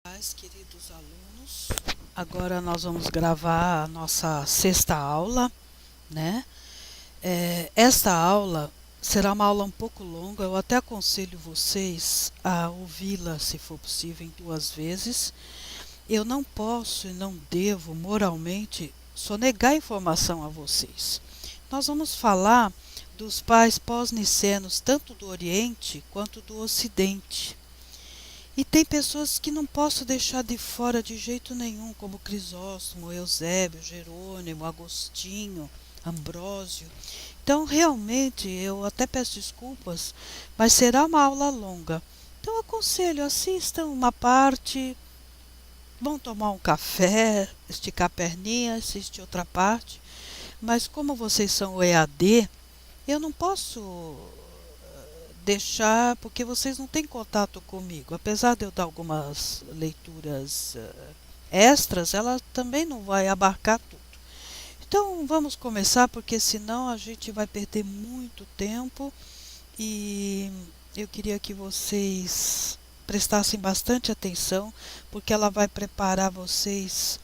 Queridos alunos, agora nós vamos gravar a nossa sexta aula, né? Esta aula será uma aula um pouco longa, eu até aconselho vocês a ouvi-la, se for possível, em 2 vezes. Eu não posso e não devo, moralmente, sonegar informação a vocês. Nós vamos falar dos pais pós-nicenos, tanto do Oriente quanto do Ocidente. E tem pessoas que não posso deixar de fora de jeito nenhum, como Crisóstomo, Eusébio, Jerônimo, Agostinho, Ambrósio. Então, realmente, eu até peço desculpas, mas será uma aula longa. Então, aconselho, assistam uma parte, vão tomar um café, esticar a perninha, assistir outra parte. Mas como vocês são o EAD, eu não posso deixar, porque vocês não têm contato comigo. Apesar de eu dar algumas leituras extras, ela também não vai abarcar tudo. Então vamos começar, porque senão a gente vai perder muito tempo e eu queria que vocês prestassem bastante atenção, porque ela vai preparar vocês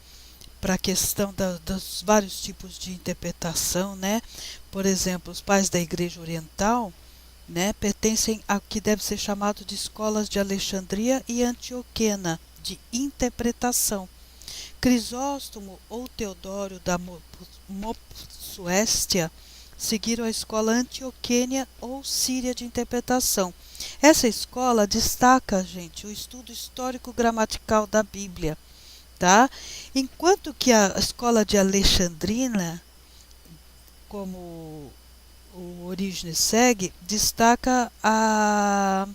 para a questão dos vários tipos de interpretação, né? Por exemplo, os pais da Igreja Oriental, né, pertencem ao que deve ser chamado de escolas de Alexandria e Antioquena, de interpretação. Crisóstomo ou Teodório da Mopsuestia seguiram a escola antioquênia ou síria de interpretação. Essa escola destaca, gente, o estudo histórico-gramatical da Bíblia, tá? Enquanto que a escola de Alexandrina, como o Orígenes segue, destaca a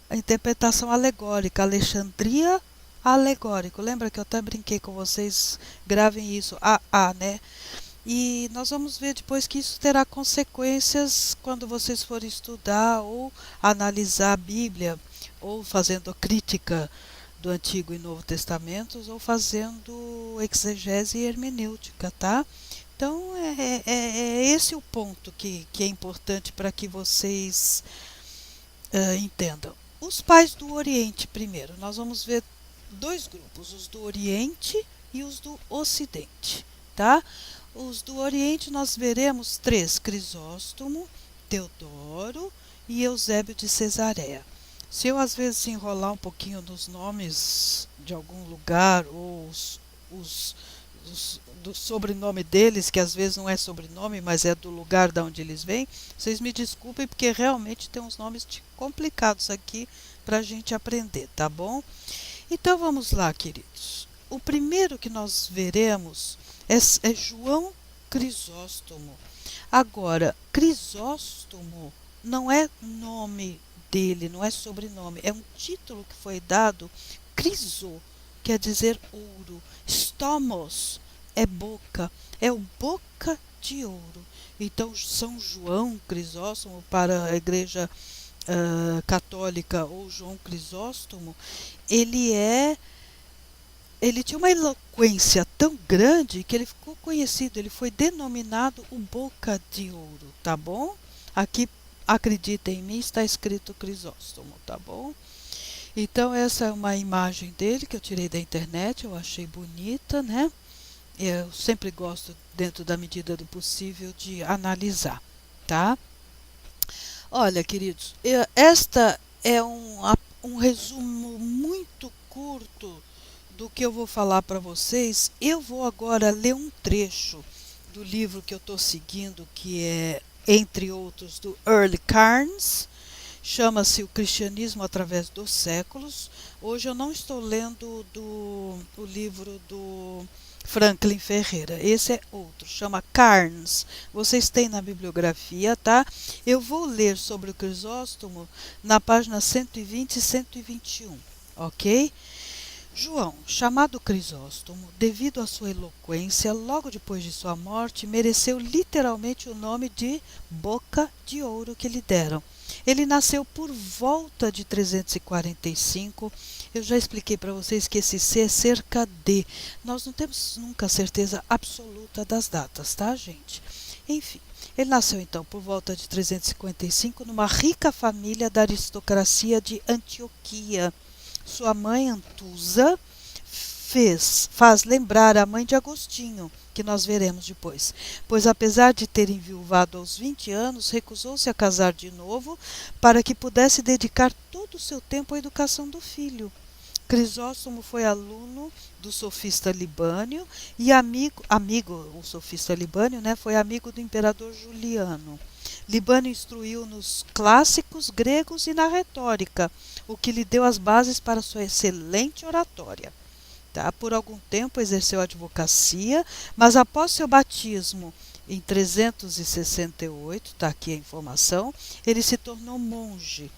interpretação alegórica, Alexandria alegórico. Lembra que eu até brinquei com vocês, gravem isso, né? E nós vamos ver depois que isso terá consequências quando vocês forem estudar ou analisar a Bíblia, ou fazendo crítica do Antigo e Novo Testamentos, ou fazendo exegese e hermenêutica, tá? Então, é esse o ponto que é importante para que vocês entendam. Os pais do Oriente, primeiro, nós vamos ver dois grupos, os do Oriente e os do Ocidente, tá? Os do Oriente nós veremos três: Crisóstomo, Teodoro e Eusébio de Cesareia. Se eu às vezes enrolar um pouquinho nos nomes de algum lugar ou do sobrenome deles, que às vezes não é sobrenome, mas é do lugar de onde eles vêm, vocês me desculpem, porque realmente tem uns nomes complicados aqui para a gente aprender, tá bom? Então vamos lá, queridos. O primeiro que nós veremos é João Crisóstomo. Agora, Crisóstomo não é nome dele, não é sobrenome, é um título que foi dado. Criso quer dizer ouro, stomos é boca, é o boca de ouro. Então, São João Crisóstomo, para a Igreja Católica, ou João Crisóstomo, ele tinha uma eloquência tão grande que ele ficou conhecido, ele foi denominado o Boca de Ouro, tá bom? Aqui, acredita em mim, está escrito Crisóstomo, tá bom? Então, essa é uma imagem dele que eu tirei da internet, eu achei bonita, né? Eu sempre gosto, dentro da medida do possível, de analisar, tá? Olha, queridos, esta é um resumo muito curto do que eu vou falar para vocês. Eu vou agora ler um trecho do livro que eu estou seguindo, que é, entre outros, do Early Carnes. Chama-se O Cristianismo através dos Séculos. Hoje eu não estou lendo o livro do Franklin Ferreira. Esse é outro, chama Carnes. Vocês têm na bibliografia, tá? Eu vou ler sobre o Crisóstomo na página 120 e 121, ok? João, chamado Crisóstomo, devido à sua eloquência, logo depois de sua morte, mereceu literalmente o nome de Boca de Ouro que lhe deram. Ele nasceu por volta de 345. Eu já expliquei para vocês que esse C é cerca de. Nós não temos nunca certeza absoluta das datas, tá, gente? Enfim, ele nasceu então por volta de 355 numa rica família da aristocracia de Antioquia, Sua mãe, Antusa, faz lembrar a mãe de Agostinho, que nós veremos depois, pois apesar de ter enviuvado aos 20 anos, recusou-se a casar de novo para que pudesse dedicar todo o seu tempo à educação do filho. Crisóstomo foi aluno do sofista Libânio e o sofista Libânio, né, foi amigo do imperador Juliano. Libânio instruiu nos clássicos gregos e na retórica, o que lhe deu as bases para sua excelente oratória. Tá? Por algum tempo exerceu a advocacia, mas após seu batismo em 368, está aqui a informação, ele se tornou monge.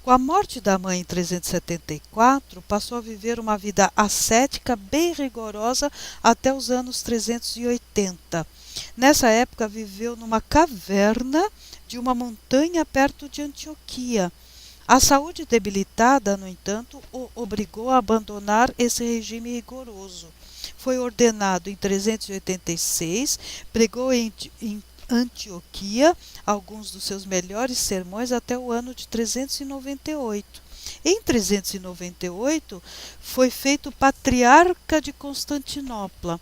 Com a morte da mãe em 374, passou a viver uma vida ascética bem rigorosa até os anos 380. Nessa época viveu numa caverna de uma montanha perto de Antioquia. A saúde debilitada, no entanto, o obrigou a abandonar esse regime rigoroso. Foi ordenado em 386, pregou em Antioquia alguns dos seus melhores sermões até o ano de 398. Em 398, foi feito patriarca de Constantinopla.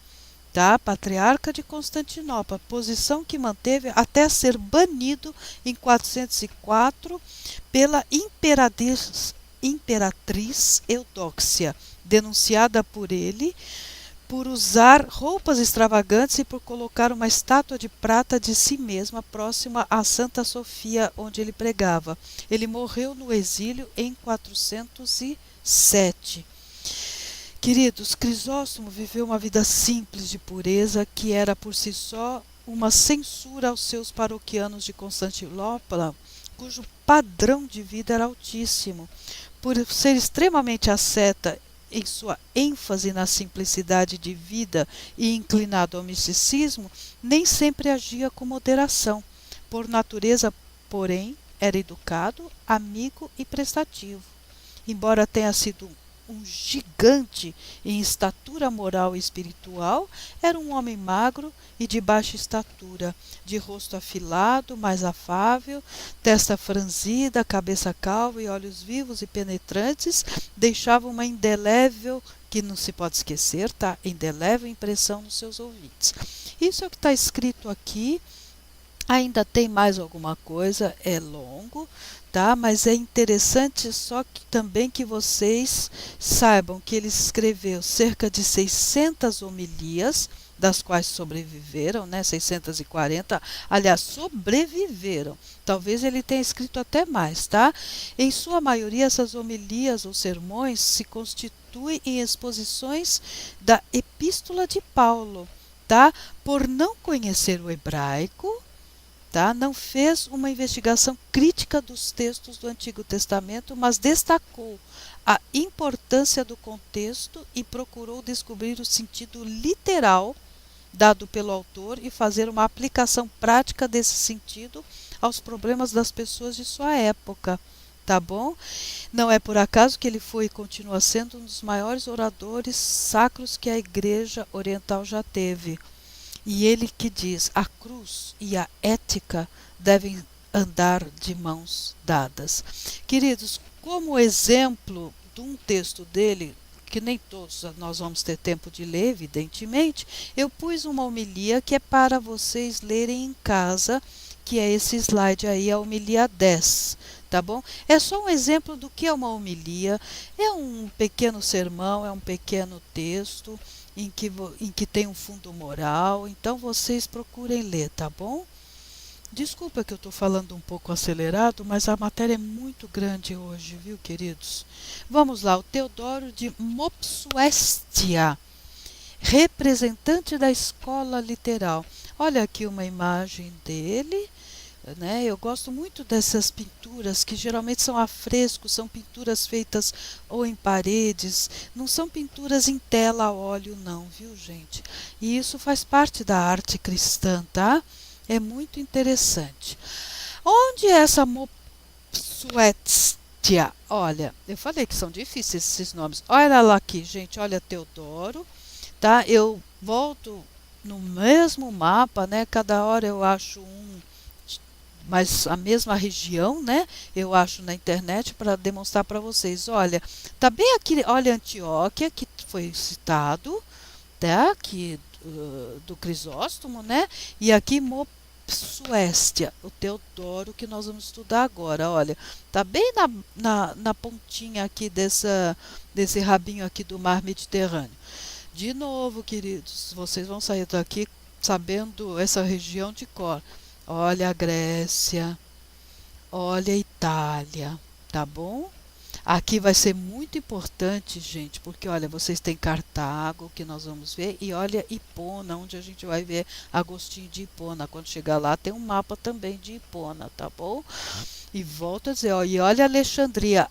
Tá? Patriarca de Constantinopla, posição que manteve até ser banido em 404 pela imperatriz Eudóxia, denunciada por ele por usar roupas extravagantes e por colocar uma estátua de prata de si mesma próxima a Santa Sofia, onde ele pregava. Ele morreu no exílio em 407. Queridos, Crisóstomo viveu uma vida simples de pureza que era por si só uma censura aos seus paroquianos de Constantinopla, cujo padrão de vida era altíssimo. Por ser extremamente asceta em sua ênfase na simplicidade de vida e inclinado ao misticismo, nem sempre agia com moderação. Por natureza, porém, era educado, amigo e prestativo. Embora tenha sido um gigante em estatura moral e espiritual, era um homem magro e de baixa estatura, de rosto afilado, mais afável, testa franzida, cabeça calva e olhos vivos e penetrantes, deixava uma indelével, que não se pode esquecer, tá? Indelével impressão nos seus ouvidos. Isso é o que está escrito aqui. Ainda tem mais alguma coisa, é longo, tá? Mas é interessante só que também que vocês saibam que ele escreveu cerca de 600 homilias, das quais sobreviveram, né? 640, aliás, sobreviveram. Talvez ele tenha escrito até mais, tá? Em sua maioria, essas homilias ou sermões se constituem em exposições da Epístola de Paulo, tá? Por não conhecer o hebraico, tá? Não fez uma investigação crítica dos textos do Antigo Testamento, mas destacou a importância do contexto e procurou descobrir o sentido literal dado pelo autor e fazer uma aplicação prática desse sentido aos problemas das pessoas de sua época. Tá bom? Não é por acaso que ele foi e continua sendo um dos maiores oradores sacros que a Igreja Oriental já teve. E ele que diz: a cruz e a ética devem andar de mãos dadas. Queridos, como exemplo de um texto dele, que nem todos nós vamos ter tempo de ler, evidentemente, eu pus uma homilia que é para vocês lerem em casa, que é esse slide aí, a homilia 10. Tá bom? É só um exemplo do que é uma homilia. É um pequeno sermão, é um pequeno texto em que tem um fundo moral. Então vocês procurem ler, tá bom? Desculpa que eu estou falando um pouco acelerado, mas a matéria é muito grande hoje, viu, queridos? Vamos lá, o Teodoro de Mopsuestia, representante da escola literal. Olha aqui uma imagem dele. Né? Eu gosto muito dessas pinturas que geralmente são afrescos, são pinturas feitas ou em paredes, não são pinturas em tela a óleo não, viu gente? E isso faz parte da arte cristã, tá? É muito interessante. Onde é essa Mopsuestia? Olha, eu falei que são difíceis esses nomes. Olha lá aqui, gente, olha Teodoro, tá? Eu volto no mesmo mapa, né? Cada hora eu acho um mas a mesma região, né? Eu acho na internet para demonstrar para vocês. Olha, tá bem aqui, olha Antioquia, que foi citado, tá? Aqui do Crisóstomo, né? E aqui Mopsuestia, o Teodoro que nós vamos estudar agora. Olha, tá bem na pontinha aqui desse rabinho aqui do mar Mediterrâneo. De novo, queridos, vocês vão sair daqui sabendo essa região de cor. Olha a Grécia, olha a Itália, tá bom? Aqui vai ser muito importante, gente, porque olha, vocês têm Cartago, que nós vamos ver, e olha Hipona, onde a gente vai ver Agostinho de Hipona. Quando chegar lá, tem um mapa também de Hipona, tá bom? E volto a dizer, ó, e olha Alexandria,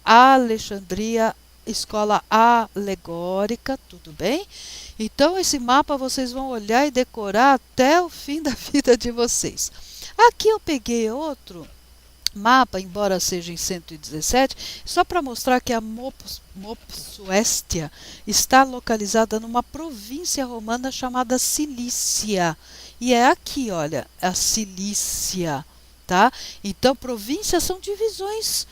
escola alegórica, tudo bem? Então, esse mapa vocês vão olhar e decorar até o fim da vida de vocês. Aqui eu peguei outro mapa, embora seja em 117, só para mostrar que a Mopsuestia está localizada numa província romana chamada Cilícia. E é aqui, olha, a Cilícia. Tá? Então, províncias são divisões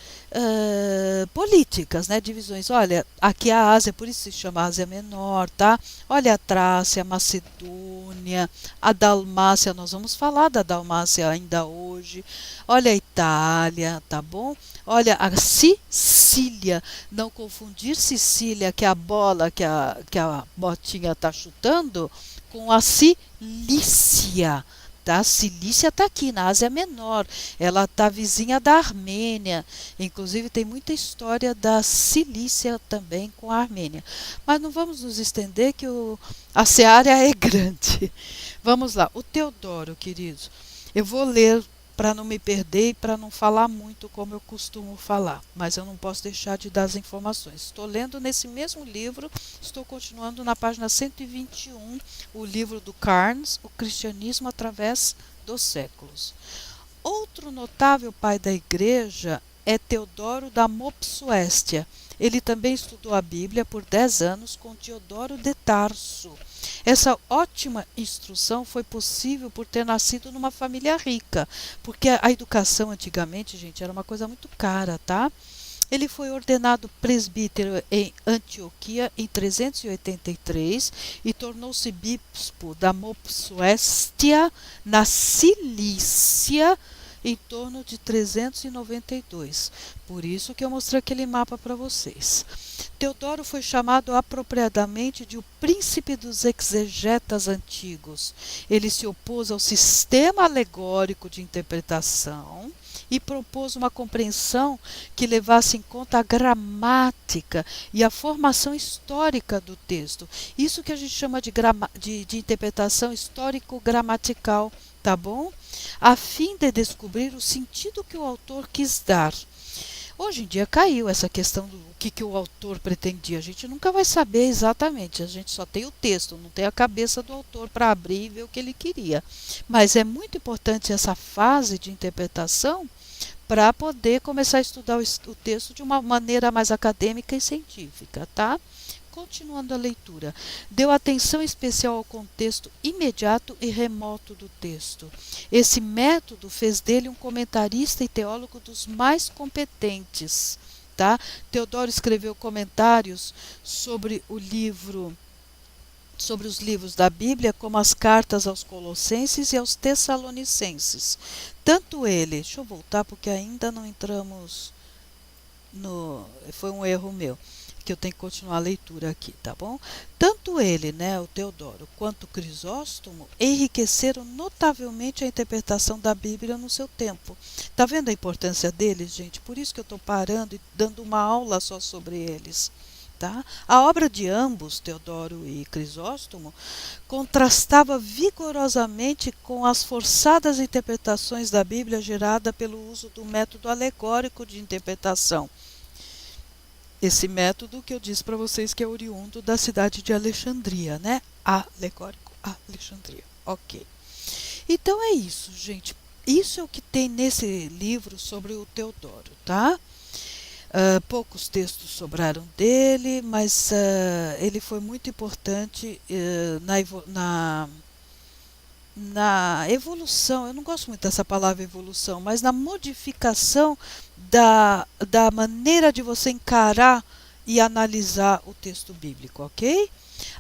políticas, né? Divisões. Olha, aqui a Ásia, por isso se chama Ásia Menor, tá? Olha a Trácia, a Macedônia, a Dalmácia, nós vamos falar da Dalmácia ainda hoje. Olha a Itália, tá bom? Olha a Sicília, não confundir Sicília, que é a bola que a botinha está chutando, com a Cilícia. Tá? A Cilícia está aqui na Ásia Menor, ela está vizinha da Armênia, inclusive tem muita história da Cilícia também com a Armênia. Mas não vamos nos estender que a seara é grande. Vamos lá, o Teodoro, queridos, eu vou ler para não me perder e para não falar muito como eu costumo falar, mas eu não posso deixar de dar as informações. Estou lendo nesse mesmo livro, estou continuando na página 121, o livro do Carnes, O Cristianismo através dos séculos. Outro notável pai da igreja é Teodoro da Mopsuestia. Ele também estudou a Bíblia por 10 anos com Teodoro de Tarso. Essa ótima instrução foi possível por ter nascido numa família rica, porque a educação antigamente, gente, era uma coisa muito cara, tá? Ele foi ordenado presbítero em Antioquia em 383 e tornou-se bispo da Mopsuestia na Cilícia em torno de 392. Por isso que eu mostrei aquele mapa para vocês. Teodoro foi chamado apropriadamente de o príncipe dos exegetas antigos. Ele se opôs ao sistema alegórico de interpretação e propôs uma compreensão que levasse em conta a gramática e a formação histórica do texto. Isso que a gente chama de interpretação histórico-gramatical, tá bom? A fim de descobrir o sentido que o autor quis dar. Hoje em dia caiu essa questão do que o autor pretendia. A gente nunca vai saber exatamente, a gente só tem o texto, não tem a cabeça do autor para abrir e ver o que ele queria. Mas é muito importante essa fase de interpretação para poder começar a estudar o texto de uma maneira mais acadêmica e científica, tá? Continuando a leitura, deu atenção especial ao contexto imediato e remoto do texto. Esse método fez dele um comentarista e teólogo dos mais competentes. Tá? Teodoro escreveu comentários sobre os livros da Bíblia, como as cartas aos Colossenses e aos Tessalonicenses. Tanto ele, deixa eu voltar porque ainda não entramos foi um erro meu, que eu tenho que continuar a leitura aqui, tá bom? Tanto ele, né, o Teodoro, quanto Crisóstomo enriqueceram notavelmente a interpretação da Bíblia no seu tempo. Tá vendo a importância deles, gente? Por isso que eu estou parando e dando uma aula só sobre eles. Tá? A obra de ambos, Teodoro e Crisóstomo, contrastava vigorosamente com as forçadas interpretações da Bíblia gerada pelo uso do método alegórico de interpretação. Esse método que eu disse para vocês que é oriundo da cidade de Alexandria, né? Alegórico, Alexandria. Ok. Então é isso, gente. Isso é o que tem nesse livro sobre o Teodoro, tá? Poucos textos sobraram dele, mas ele foi muito importante na evolução, eu não gosto muito dessa palavra evolução, mas na modificação da maneira de você encarar e analisar o texto bíblico, ok?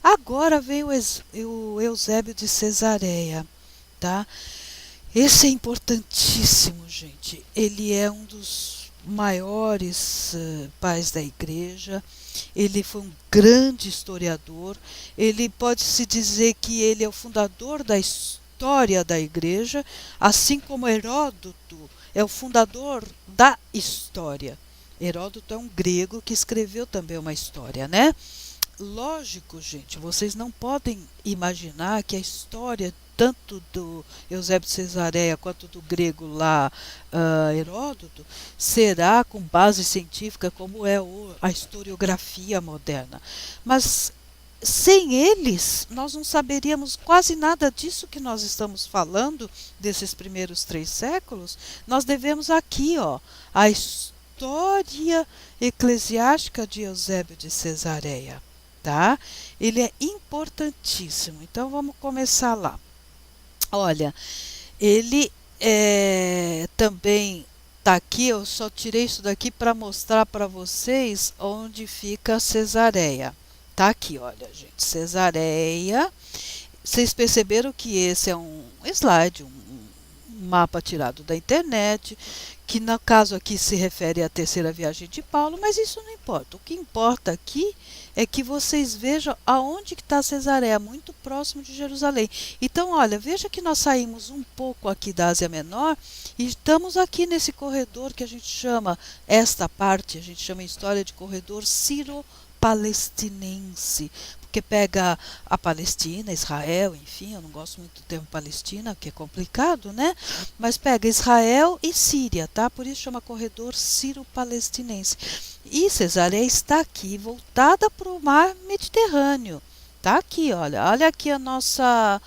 Agora vem o Eusébio de Cesareia, tá? Esse é importantíssimo, gente. Ele é um dos maiores pais da igreja. Ele foi um grande historiador. Ele pode-se dizer que ele é o fundador da história da igreja, assim como Heródoto é o fundador da história. Heródoto é um grego que escreveu também uma história, né? Lógico, gente, vocês não podem imaginar que a história tanto do Eusébio de Cesareia quanto do grego lá, Heródoto, será com base científica como é a historiografia moderna. Mas sem eles, nós não saberíamos quase nada disso que nós estamos falando, desses primeiros 3 séculos. Nós devemos aqui, ó, a história eclesiástica de Eusébio de Cesareia. Tá? Ele é importantíssimo. Então vamos começar lá. Olha, ele também está aqui. Eu só tirei isso daqui para mostrar para vocês onde fica Cesareia. Tá aqui, olha, gente. Cesareia. Vocês perceberam que esse é um slide, um mapa tirado da internet, que no caso aqui se refere à terceira viagem de Paulo, mas isso não importa. O que importa aqui é que vocês vejam aonde que está Cesareia, muito próximo de Jerusalém. Então, olha, veja que nós saímos um pouco aqui da Ásia Menor e estamos aqui nesse corredor que a gente chama, esta parte, a gente chama em história de corredor sírio-palestinense, porque pega a Palestina, Israel, enfim, eu não gosto muito do termo Palestina, que é complicado, né? Mas pega Israel e Síria, tá? Por isso chama corredor sírio-palestinense. E Cesareia está aqui, voltada para o mar Mediterrâneo. Tá aqui, olha. Olha aqui a nossa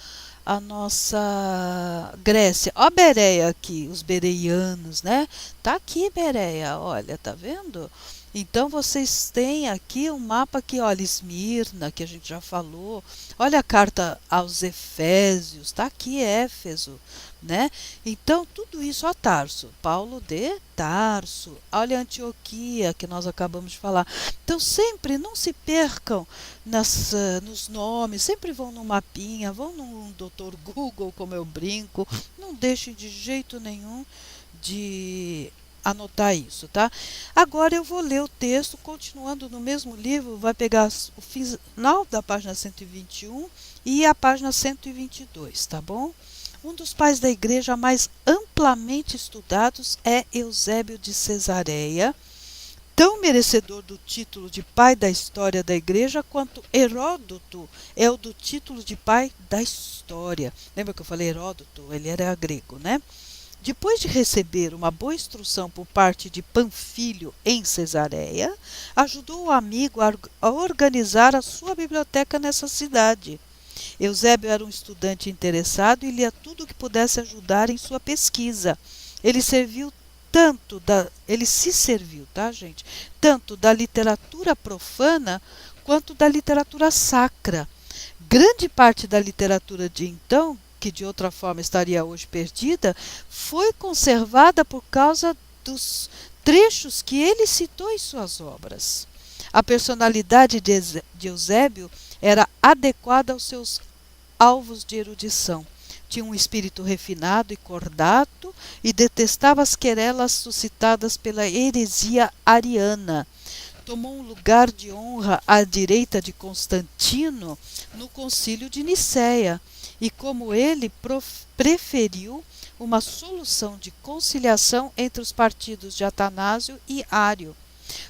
Grécia. Ó, Bereia aqui, os bereianos, né? Tá aqui, Bereia, olha, tá vendo? Então vocês têm aqui um mapa que, olha, Esmirna, que a gente já falou. Olha a carta aos Efésios, tá aqui Éfeso, né? Então tudo isso, ó, Tarso, Paulo de Tarso. Olha Antioquia, que nós acabamos de falar. Então sempre não se percam nos nomes, sempre vão no mapinha, vão no Dr. Google, como eu brinco. Não deixem de jeito nenhum de anotar isso, tá? Agora eu vou ler o texto, continuando no mesmo livro, vai pegar o final da página 121 e a página 122, tá bom? Um dos pais da igreja mais amplamente estudados é Eusébio de Cesareia, tão merecedor do título de pai da história da igreja quanto Heródoto é o do título de pai da história. Lembra que eu falei Heródoto? Ele era grego, né? Depois de receber uma boa instrução por parte de Panfilho em Cesareia, ajudou o amigo a organizar a sua biblioteca nessa cidade. Eusébio era um estudante interessado e lia tudo o que pudesse ajudar em sua pesquisa. Ele se serviu, tá, gente? Tanto da literatura profana quanto da literatura sacra. Grande parte da literatura de então, que de outra forma estaria hoje perdida, foi conservada por causa dos trechos que ele citou em suas obras. A personalidade de Eusébio era adequada aos seus alvos de erudição. Tinha um espírito refinado e cordato e detestava as querelas suscitadas pela heresia ariana. Tomou um lugar de honra à direita de Constantino no concílio de Nicéia e, como ele, preferiu uma solução de conciliação entre os partidos de Atanásio e Ário.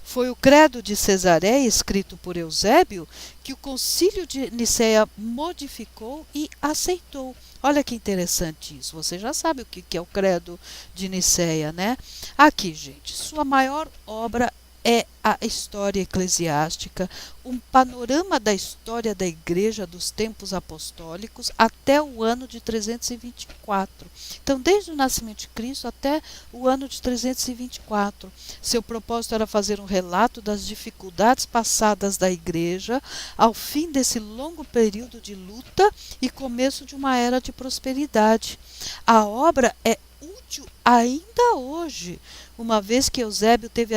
Foi o credo de Cesareia, escrito por Eusébio, que o concílio de Nicéia modificou e aceitou. Olha que interessante isso. Você já sabe o que é o credo de Nicéia, né? Aqui, gente, sua maior obra é a história eclesiástica, um panorama da história da igreja dos tempos apostólicos até o ano de 324. Então, desde o nascimento de Cristo até o ano de 324. Seu propósito era fazer um relato das dificuldades passadas da igreja ao fim desse longo período de luta e começo de uma era de prosperidade. A obra é útil ainda hoje, uma vez que Eusébio teve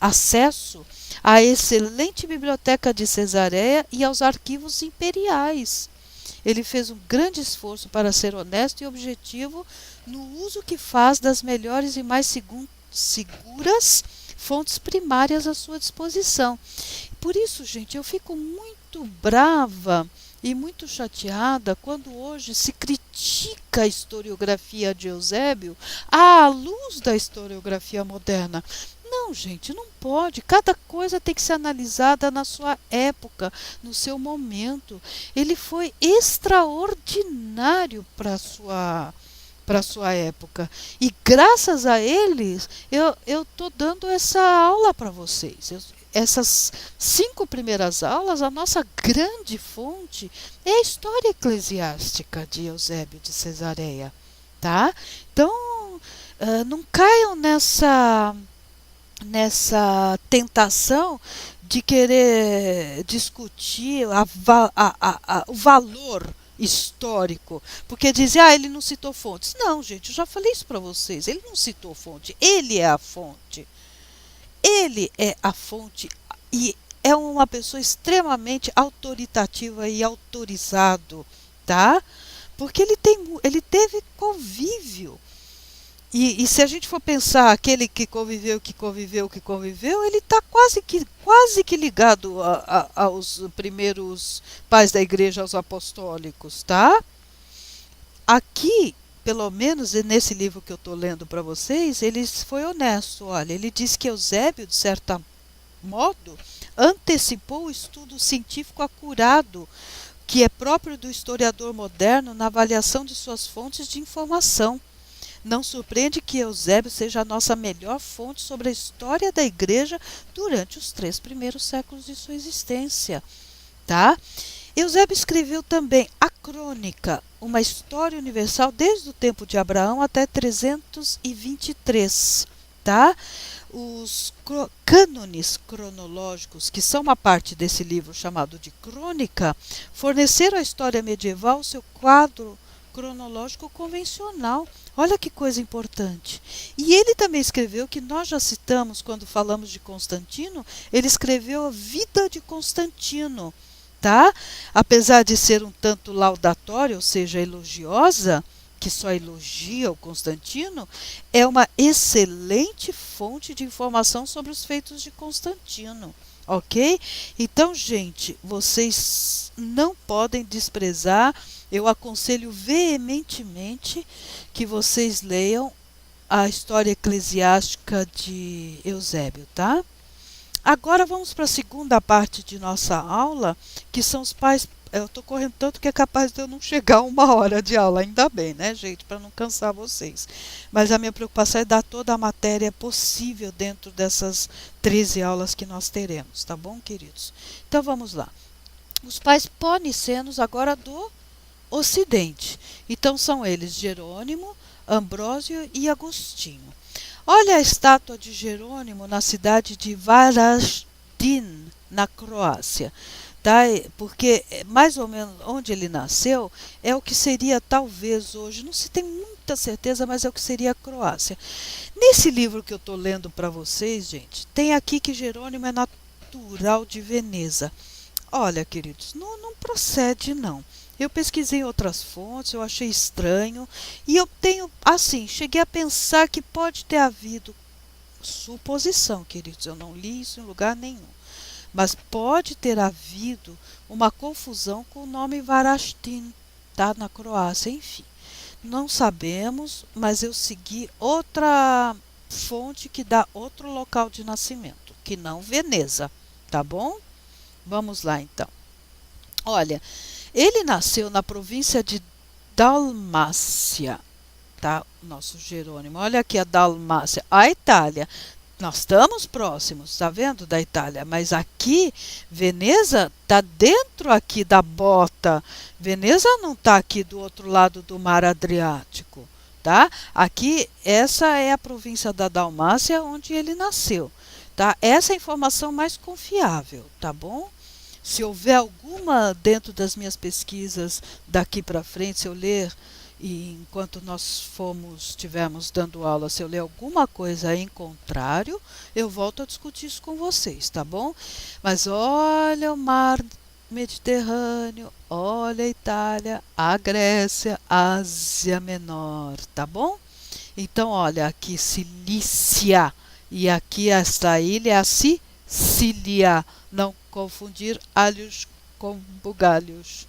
acesso à excelente biblioteca de Cesareia e aos arquivos imperiais. Ele fez um grande esforço para ser honesto e objetivo no uso que faz das melhores e mais seguras fontes primárias à sua disposição. Por isso, gente, eu fico muito brava e muito chateada quando hoje se critica a historiografia de Eusébio à luz da historiografia moderna. Não, gente, não pode. Cada coisa tem que ser analisada na sua época, no seu momento. Ele foi extraordinário para a sua época. E graças a eles, eu estou dando essa aula para vocês. Essas 5 primeiras aulas, a nossa grande fonte é a história eclesiástica de Eusébio de Cesareia. Tá? Então, não caiam nessa tentação de querer discutir o valor histórico, porque dizer, ele não citou fontes. Não, gente, eu já falei isso para vocês, ele não citou fonte, ele é a fonte. Ele é a fonte e é uma pessoa extremamente autoritativa e autorizado, tá? Porque ele teve convívio. E se a gente for pensar aquele que conviveu, ele está quase que ligado aos primeiros pais da igreja, aos apostólicos, tá? Aqui, pelo menos nesse livro que eu estou lendo para vocês, ele foi honesto. Olha, ele diz que Eusébio, de certo modo, antecipou o estudo científico acurado, que é próprio do historiador moderno na avaliação de suas fontes de informação. Não surpreende que Eusébio seja a nossa melhor fonte sobre a história da igreja durante os 3 primeiros séculos de sua existência. Tá? Eusébio escreveu também a Crônica, uma história universal desde o tempo de Abraão até 323. Tá? Os cânones cronológicos, que são uma parte desse livro chamado de Crônica, forneceram à história medieval seu quadro cronológico convencional. Olha que coisa importante. E ele também escreveu, que nós já citamos quando falamos de Constantino, ele escreveu a vida de Constantino. Tá? Apesar de ser um tanto laudatória, ou seja, elogiosa, que só elogia o Constantino, é uma excelente fonte de informação sobre os feitos de Constantino. Ok? Então, gente, vocês não podem desprezar. Eu aconselho veementemente que vocês leiam a história eclesiástica de Eusébio, tá? Agora vamos para a segunda parte de nossa aula, que são os pais. Eu estou correndo tanto que é capaz de eu não chegar a 1 hora de aula, ainda bem, né, gente, para não cansar vocês. Mas a minha preocupação é dar toda a matéria possível dentro dessas 13 aulas que nós teremos, tá bom, queridos? Então vamos lá. Os pais policenos agora do Ocidente. Então são eles Jerônimo, Ambrósio e Agostinho. Olha a estátua de Jerônimo na cidade de Varaždin, na Croácia. Tá? Porque mais ou menos onde ele nasceu é o que seria talvez hoje, não se tem muita certeza, mas é o que seria a Croácia. Nesse livro que eu estou lendo para vocês, gente, tem aqui que Jerônimo é natural de Veneza. Olha, queridos, não procede não. Eu pesquisei em outras fontes, eu achei estranho, e eu cheguei a pensar que pode ter havido suposição, queridos, eu não li isso em lugar nenhum. Mas pode ter havido uma confusão com o nome Varaždin, tá? Na Croácia, enfim. Não sabemos, mas eu segui outra fonte que dá outro local de nascimento, que não Veneza, tá bom? Vamos lá, então. Olha, ele nasceu na província de Dalmácia, tá? Nosso Jerônimo. Olha aqui a Dalmácia, a Itália. Nós estamos próximos, está vendo, da Itália, mas aqui, Veneza está dentro aqui da bota. Veneza não está aqui do outro lado do Mar Adriático, tá? Aqui, essa é a província da Dalmácia onde ele nasceu, tá? Essa é a informação mais confiável, tá bom? Se houver alguma dentro das minhas pesquisas daqui para frente, se eu ler e enquanto nós estivermos dando aula, se eu ler alguma coisa em contrário, eu volto a discutir isso com vocês, tá bom? Mas olha o mar Mediterrâneo, olha a Itália, a Grécia, a Ásia Menor, tá bom? Então, olha, aqui Cilícia e aqui esta ilha é a Sicília. Não confundir alhos com bugalhos.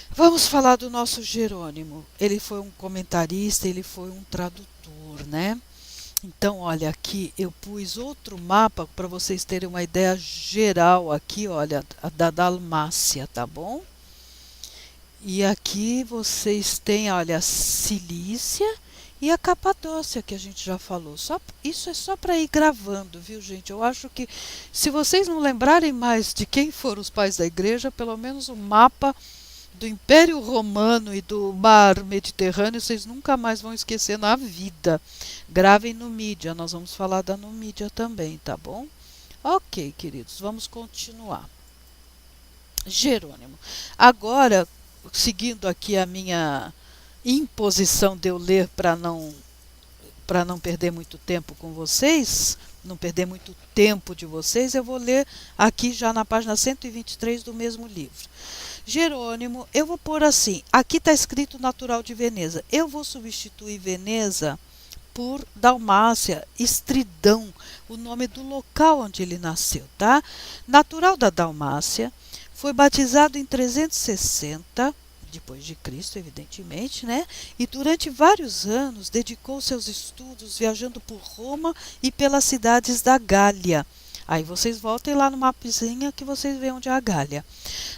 Vamos falar do nosso Jerônimo. Ele foi um comentarista, ele foi um tradutor, né? Então, olha, aqui eu pus outro mapa para vocês terem uma ideia geral aqui, olha, da Dalmácia, tá bom? E aqui vocês têm, olha, a Cilícia e a Capadócia, que a gente já falou. Isso é só para ir gravando, viu, gente? Eu acho que se vocês não lembrarem mais de quem foram os pais da igreja, pelo menos o mapa do Império Romano e do Mar Mediterrâneo, vocês nunca mais vão esquecer na vida. Gravem no Mídia, nós vamos falar da Numídia também, tá bom? Ok, queridos, vamos continuar. Jerônimo. Agora, seguindo aqui a minha imposição de eu ler para não perder muito tempo com vocês, não perder muito tempo de vocês, eu vou ler aqui já na página 123 do mesmo livro. Jerônimo, eu vou pôr assim, aqui está escrito natural de Veneza, eu vou substituir Veneza por Dalmácia, Estridão, o nome do local onde ele nasceu, tá? Natural da Dalmácia, foi batizado em 360 depois de Cristo, evidentemente, né? E durante vários anos dedicou seus estudos viajando por Roma e pelas cidades da Gália. Aí vocês voltem lá no mapazinho que vocês veem onde é a Gália.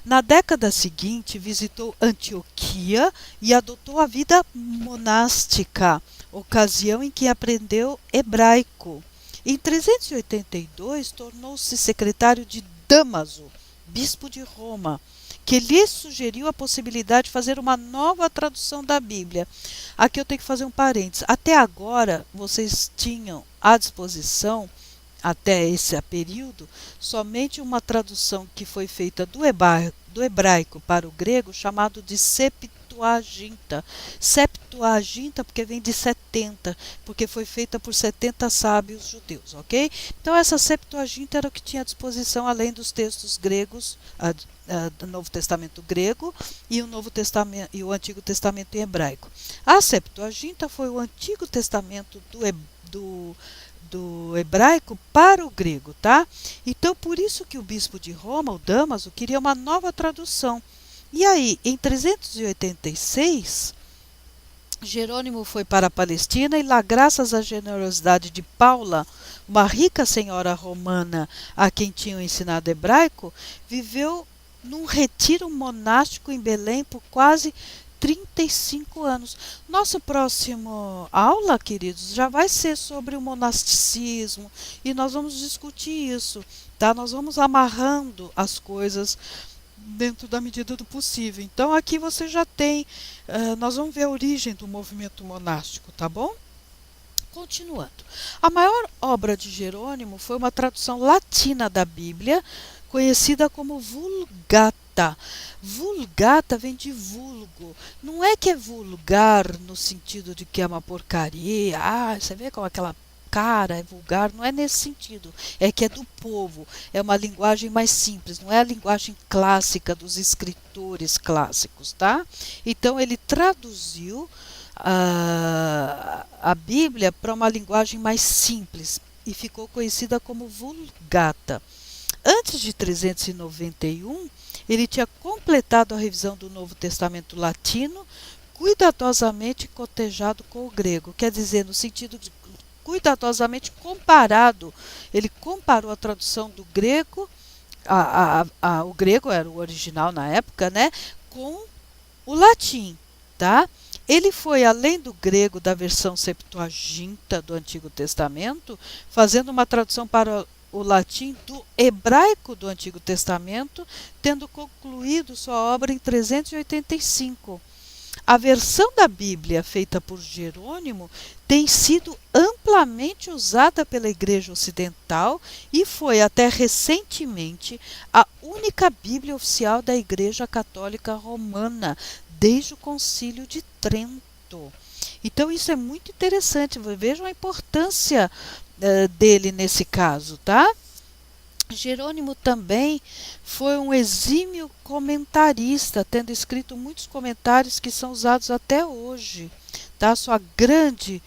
Na década seguinte, visitou Antioquia e adotou a vida monástica, ocasião em que aprendeu hebraico. Em 382, tornou-se secretário de Dámaso, bispo de Roma, que lhe sugeriu a possibilidade de fazer uma nova tradução da Bíblia. Aqui eu tenho que fazer um parênteses. Até agora, vocês tinham à disposição, até esse período, somente uma tradução que foi feita do hebraico para o grego, chamado de Septuaginta. Septuaginta porque vem de 70, porque foi feita por 70 sábios judeus, ok? Então essa Septuaginta era o que tinha à disposição, além dos textos gregos, do Novo Testamento grego e o Novo Testamento e o Antigo Testamento em hebraico. A Septuaginta foi o Antigo Testamento do hebraico para o grego, tá? Então, por isso que o bispo de Roma, o Dámaso, queria uma nova tradução. E aí, em 386, Jerônimo foi para a Palestina e lá, graças à generosidade de Paula, uma rica senhora romana a quem tinham ensinado hebraico, viveu num retiro monástico em Belém por quase 35 anos. Nossa próxima aula, queridos, já vai ser sobre o monasticismo e nós vamos discutir isso, tá? Nós vamos amarrando as coisas dentro da medida do possível. Então aqui você já tem, nós vamos ver a origem do movimento monástico, tá bom? Continuando. A maior obra de Jerônimo foi uma tradução latina da Bíblia, conhecida como Vulgata. Vulgata vem de vulgo. Não é que é vulgar no sentido de que é uma porcaria. Você vê como aquela cara é vulgar. Não é nesse sentido. É que é do povo. É uma linguagem mais simples. Não é a linguagem clássica dos escritores clássicos, tá? Então ele traduziu a Bíblia para uma linguagem mais simples e ficou conhecida como Vulgata. Antes de 391, ele tinha completado a revisão do Novo Testamento latino, cuidadosamente cotejado com o grego, quer dizer, no sentido de cuidadosamente comparado. Ele comparou a tradução do grego, o grego era o original na época, né, com o latim, tá? Ele foi além do grego da versão Septuaginta do Antigo Testamento, fazendo uma tradução para o latim do hebraico do Antigo Testamento, tendo concluído sua obra em 385. A versão da Bíblia feita por Jerônimo tem sido amplamente usada pela Igreja Ocidental e foi até recentemente a única Bíblia oficial da Igreja Católica Romana, desde o Concílio de Trento. Então isso é muito interessante, vejam a importância dele nesse caso, tá? Jerônimo também foi um exímio comentarista, tendo escrito muitos comentários que são usados até hoje. Tá? Sua grande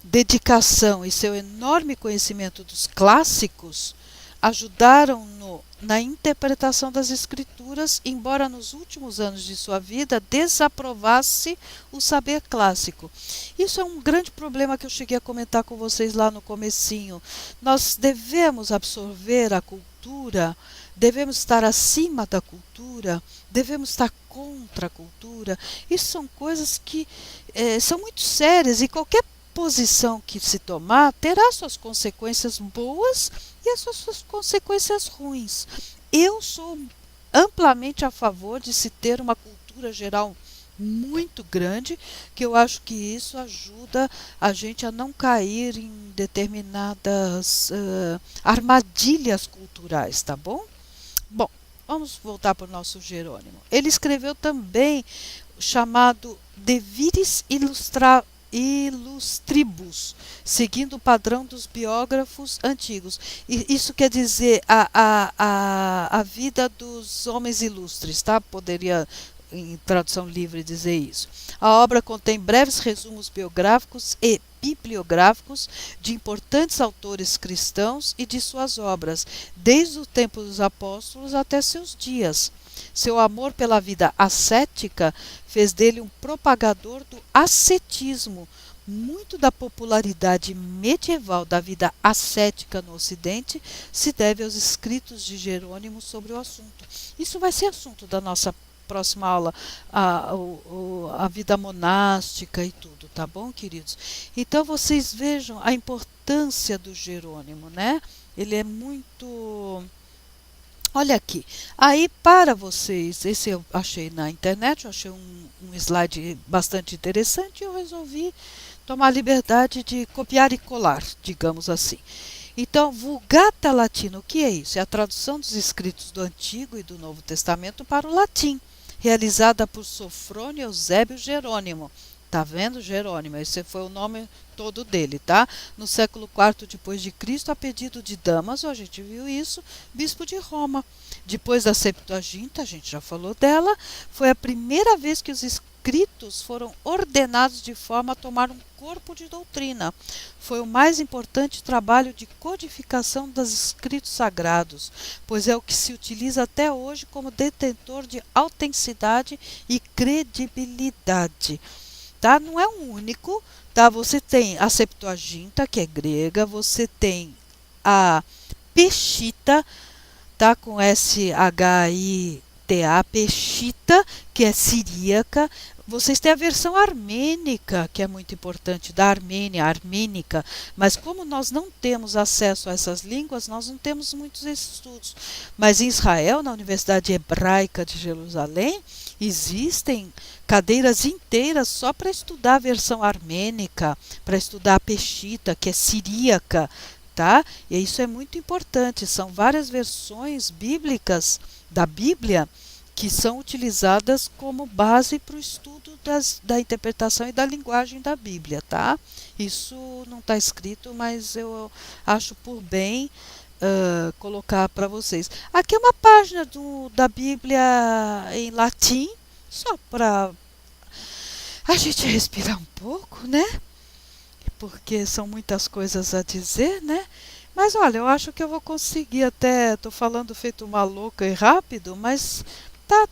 dedicação e seu enorme conhecimento dos clássicos ajudaram-no na interpretação das escrituras, embora nos últimos anos de sua vida desaprovasse o saber clássico. Isso é um grande problema que eu cheguei a comentar com vocês lá no comecinho. Nós devemos absorver a cultura, devemos estar acima da cultura, devemos estar contra a cultura. Isso são coisas que são muito sérias, e qualquer posição que se tomar terá suas consequências boas e as suas consequências ruins. Eu sou amplamente a favor de se ter uma cultura geral muito grande, que eu acho que isso ajuda a gente a não cair em determinadas armadilhas culturais, tá bom? Bom, vamos voltar para o nosso Jerônimo. Ele escreveu também o chamado De Viris Illustribus, seguindo o padrão dos biógrafos antigos. E isso quer dizer a vida dos homens ilustres, tá? Poderia, em tradução livre, dizer isso. A obra contém breves resumos biográficos e bibliográficos de importantes autores cristãos e de suas obras, desde o tempo dos apóstolos até seus dias. Seu amor pela vida ascética fez dele um propagador do ascetismo. Muito da popularidade medieval da vida ascética no Ocidente se deve aos escritos de Jerônimo sobre o assunto. Isso vai ser assunto da nossa próxima aula, a vida monástica e tudo, tá bom, queridos? Então vocês vejam a importância do Jerônimo, né? Ele é muito... Olha aqui, aí para vocês, esse eu achei na internet, eu achei um slide bastante interessante e eu resolvi tomar a liberdade de copiar e colar, digamos assim. Então, Vulgata Latina, o que é isso? É a tradução dos escritos do Antigo e do Novo Testamento para o latim, realizada por Sofrônio Eusébio Jerônimo. Tá vendo? Jerônimo, esse foi o nome todo dele, tá? No século IV depois de Cristo, a pedido de Damaso, a gente viu isso, bispo de Roma. Depois da Septuaginta, a gente já falou dela, foi a primeira vez que os escritos foram ordenados de forma a tomar um corpo de doutrina. Foi o mais importante trabalho de codificação dos escritos sagrados, pois é o que se utiliza até hoje como detentor de autenticidade e credibilidade. Tá? Não é um único, tá? Você tem a Septuaginta, que é grega, você tem a Peshitta, tá? Com Shita, Peshitta, que é siríaca. Vocês têm a versão armênica, que é muito importante, da Armênia, armênica, mas como nós não temos acesso a essas línguas, nós não temos muitos estudos. Mas em Israel, na Universidade Hebraica de Jerusalém, existem cadeiras inteiras só para estudar a versão armênica, para estudar a Peshitta, que é siríaca, tá? E isso é muito importante, são várias versões bíblicas da Bíblia que são utilizadas como base para o estudo da interpretação e da linguagem da Bíblia, tá? Isso não está escrito, mas eu acho por bem colocar para vocês. Aqui é uma página da Bíblia em latim, só para a gente respirar um pouco, né? Porque são muitas coisas a dizer, né? Mas olha, eu acho que eu vou conseguir até, estou falando feito uma louca e rápido, mas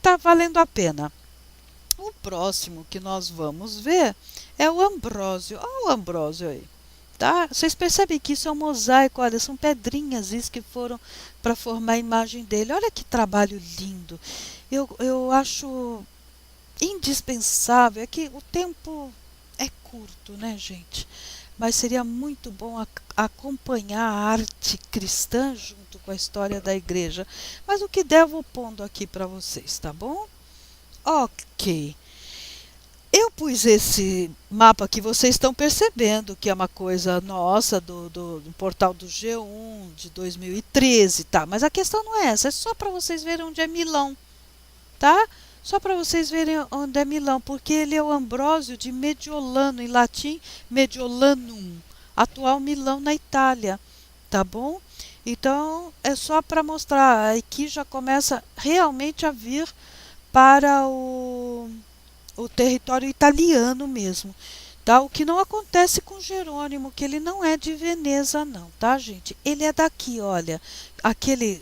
tá valendo a pena. O próximo que nós vamos ver é o Ambrósio. Olha o Ambrósio aí. Tá? Vocês percebem que isso é um mosaico, olha, são pedrinhas isso que foram para formar a imagem dele. Olha que trabalho lindo. Eu acho indispensável, é que o tempo é curto, né, gente? Mas seria muito bom acompanhar a arte cristã junto com a história da igreja. Mas o que devo pondo aqui para vocês, tá bom? Ok. Eu pus esse mapa que vocês estão percebendo que é uma coisa nossa do portal do G1 de 2013, tá? Mas a questão não é essa, é só para vocês verem onde é Milão, tá? Só para vocês verem onde é Milão, porque ele é o Ambrósio de Mediolano, em latim Mediolanum, atual Milão na Itália, tá bom? Então é só para mostrar, aqui já começa realmente a vir para o território italiano mesmo, tá? O que não acontece com Jerônimo, que ele não é de Veneza não, tá, gente? Ele é daqui, olha, aquele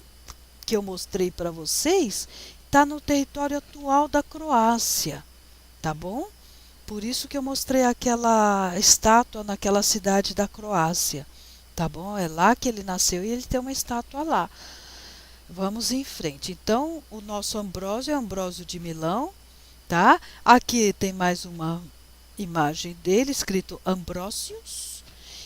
que eu mostrei para vocês está no território atual da Croácia, tá bom? Por isso que eu mostrei aquela estátua naquela cidade da Croácia, tá bom? É lá que ele nasceu e ele tem uma estátua lá. Vamos em frente. Então, o nosso Ambrósio é Ambrósio de Milão, tá? Aqui tem mais uma imagem dele, escrito Ambrosius.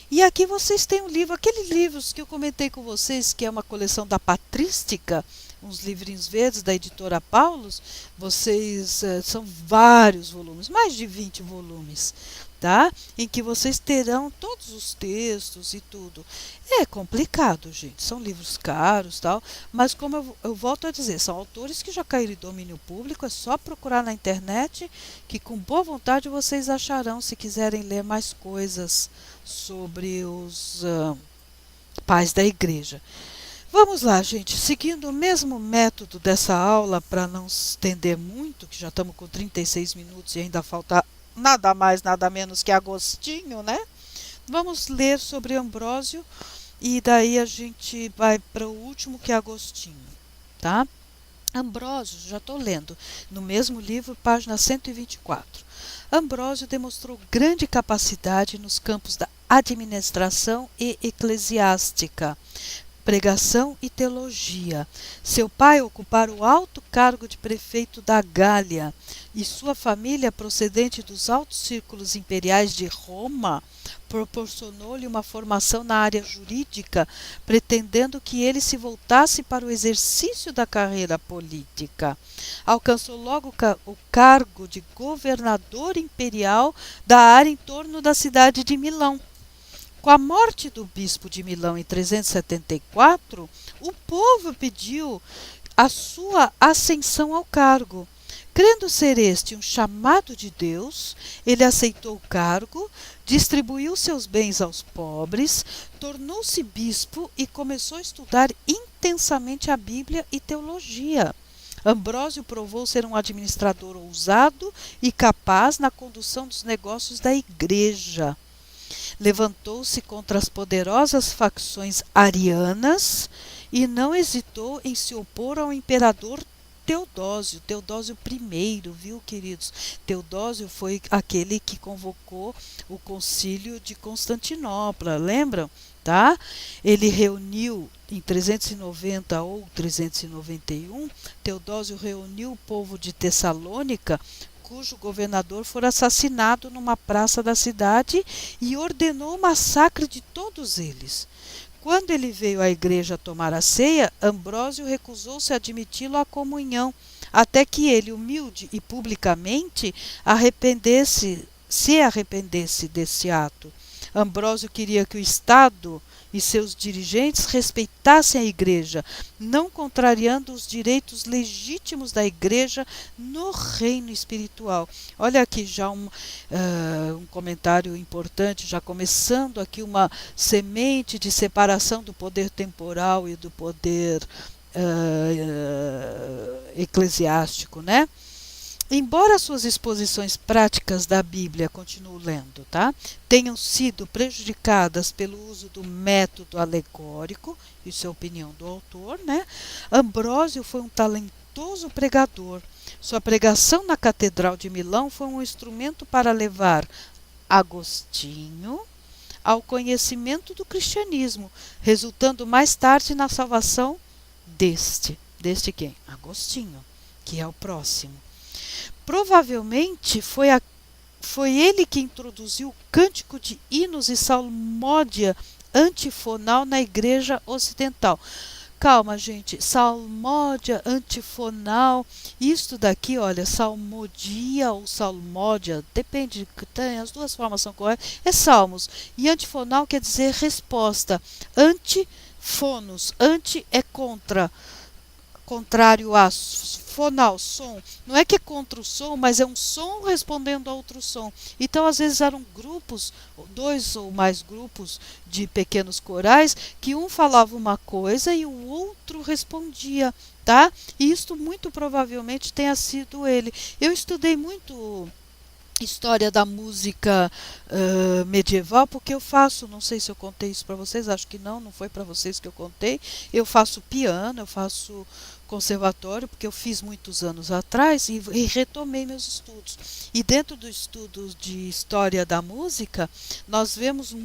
E aqui vocês têm um livro, aqueles livros que eu comentei com vocês, que é uma coleção da Patrística, uns livrinhos verdes da editora Paulus. Vocês, são vários volumes, mais de 20 volumes, tá? Em que vocês terão todos os textos e tudo. É complicado, gente, são livros caros, tal, mas como eu volto a dizer, são autores que já caíram em domínio público, é só procurar na internet que com boa vontade vocês acharão se quiserem ler mais coisas sobre os pais da igreja. Vamos lá, gente, seguindo o mesmo método dessa aula, para não se estender muito, que já estamos com 36 minutos e ainda falta nada mais, nada menos que Agostinho, né? Vamos ler sobre Ambrósio e daí a gente vai para o último, que é Agostinho, tá? Ambrósio, já estou lendo, no mesmo livro, página 124. Ambrósio demonstrou grande capacidade nos campos da administração e eclesiástica, pregação e teologia. Seu pai ocupara o alto cargo de prefeito da Gália e sua família, procedente dos altos círculos imperiais de Roma, proporcionou-lhe uma formação na área jurídica, pretendendo que ele se voltasse para o exercício da carreira política. Alcançou logo o cargo de governador imperial da área em torno da cidade de Milão. Com a morte do bispo de Milão em 374, o povo pediu a sua ascensão ao cargo. Crendo ser este um chamado de Deus, ele aceitou o cargo, distribuiu seus bens aos pobres, tornou-se bispo e começou a estudar intensamente a Bíblia e teologia. Ambrósio provou ser um administrador ousado e capaz na condução dos negócios da igreja. Levantou-se contra as poderosas facções arianas e não hesitou em se opor ao imperador Teodósio, Teodósio I, viu, queridos? Teodósio foi aquele que convocou o concílio de Constantinopla, lembram? Tá? Ele reuniu em 390 ou 391, Teodósio reuniu o povo de Tessalônica, cujo governador fora assassinado numa praça da cidade, e ordenou o massacre de todos eles. Quando ele veio à igreja tomar a ceia, Ambrósio recusou-se a admiti-lo à comunhão, até que ele, humilde e publicamente, se arrependesse desse ato. Ambrósio queria que o Estado e seus dirigentes respeitassem a igreja, não contrariando os direitos legítimos da igreja no reino espiritual. Olha aqui já um comentário importante, já começando aqui uma semente de separação do poder temporal e do poder eclesiástico, né? Embora suas exposições práticas da Bíblia, continuo lendo, tá, tenham sido prejudicadas pelo uso do método alegórico, isso é a opinião do autor, né, Ambrósio foi um talentoso pregador. Sua pregação na Catedral de Milão foi um instrumento para levar Agostinho ao conhecimento do cristianismo, resultando mais tarde na salvação deste quem? Agostinho, que é o próximo. provavelmente foi ele que introduziu o cântico de hinos e salmódia antifonal na Igreja Ocidental. Calma, gente, salmódia, antifonal, isto daqui, olha, salmodia ou salmódia, depende, tem, as duas formas são corretas, é salmos, e antifonal quer dizer resposta, antifonos, anti é contra, contrário a, fonal, som, não é que é contra o som, mas é um som respondendo a outro som. Então, às vezes eram grupos, dois ou mais grupos de pequenos corais, que um falava uma coisa e o outro respondia, tá? E isto muito provavelmente tenha sido ele. Eu estudei muito história da música medieval, porque eu faço, não sei se eu contei isso para vocês, acho que não foi para vocês que eu contei, eu faço piano, eu faço conservatório, porque eu fiz muitos anos atrás e retomei meus estudos. E dentro do estudo de história da música, nós vemos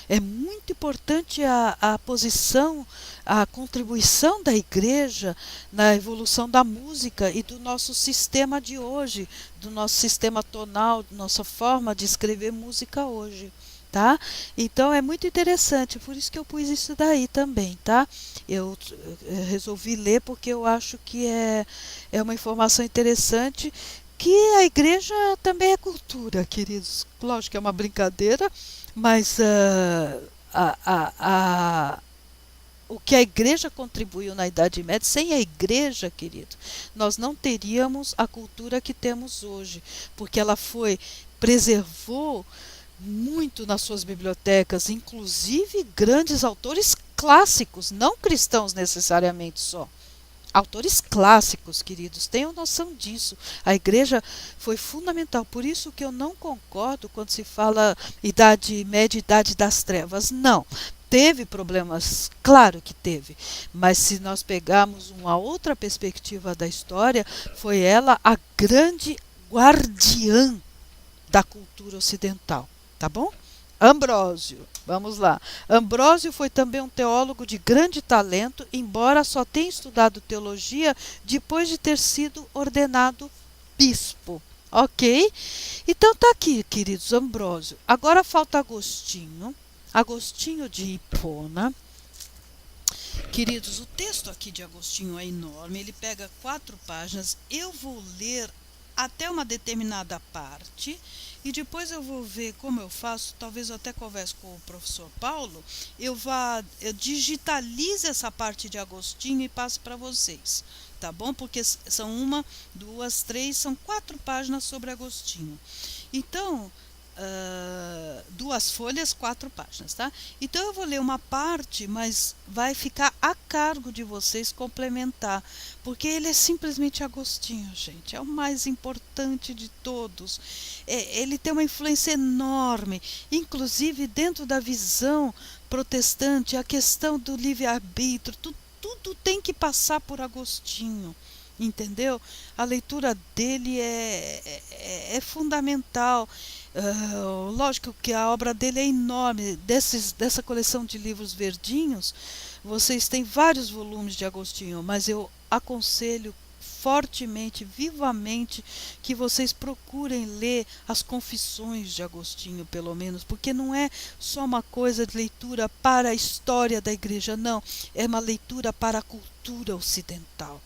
é muito importante a posição, a contribuição da igreja na evolução da música e do nosso sistema de hoje, do nosso sistema tonal, da nossa forma de escrever música hoje, tá? Então é muito interessante, por isso que eu pus isso daí também, tá? Eu resolvi ler porque eu acho que é uma informação interessante, que a igreja também é cultura, queridos. Lógico que é uma brincadeira, mas o que a igreja contribuiu na Idade Média, sem a igreja, querido, nós não teríamos a cultura que temos hoje, porque ela preservou muito nas suas bibliotecas, inclusive grandes autores clássicos, não cristãos necessariamente só. Autores clássicos, queridos, tenham noção disso. A igreja foi fundamental, por isso que eu não concordo quando se fala Idade Média, Idade das Trevas. Não. Teve problemas, claro que teve, mas se nós pegarmos uma outra perspectiva da história, foi ela a grande guardiã da cultura ocidental, tá bom? Ambrósio, vamos lá. Ambrósio foi também um teólogo de grande talento, embora só tenha estudado teologia depois de ter sido ordenado bispo. Ok? Então tá aqui, queridos, Ambrósio. Agora falta Agostinho. Agostinho de Hipona. Queridos, o texto aqui de Agostinho é enorme, ele pega 4 páginas, eu vou ler até uma determinada parte e depois eu vou ver como eu faço, talvez eu até converse com o professor Paulo, eu digitalize essa parte de Agostinho e passe para vocês, tá bom? Porque são 1, 2, 3, são 4 páginas sobre Agostinho. Então, 2 folhas, 4 páginas, tá? Então eu vou ler uma parte, mas vai ficar a cargo de vocês complementar, porque ele é simplesmente Agostinho, gente, é o mais importante de todos. Ele tem uma influência enorme, inclusive dentro da visão protestante, a questão do livre-arbítrio, tudo tem que passar por Agostinho. Entendeu? A leitura dele é fundamental. Lógico que a obra dele é enorme. Dessa coleção de livros verdinhos, vocês têm vários volumes de Agostinho, mas eu aconselho fortemente, vivamente, que vocês procurem ler as Confissões de Agostinho, pelo menos, porque não é só uma coisa de leitura para a história da igreja, não, é uma leitura para a cultura ocidental,